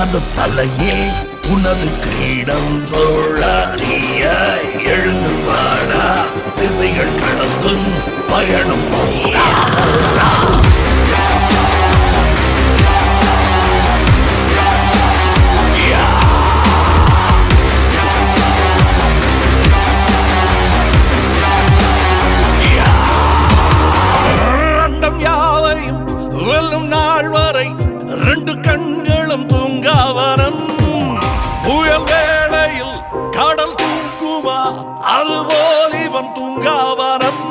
உனது தலையில் உனது கிரீடம் தோழறிய எழுந்து வாடா திசைகள் கடந்தும் பயணம் போடா வெல்லும் நாள் வரை ரெண்டு கண்களும் தூங்காவனம் புயல் வேளையில் கடல் தூங்குமா அதுபோல் இவன் தூங்காவனம்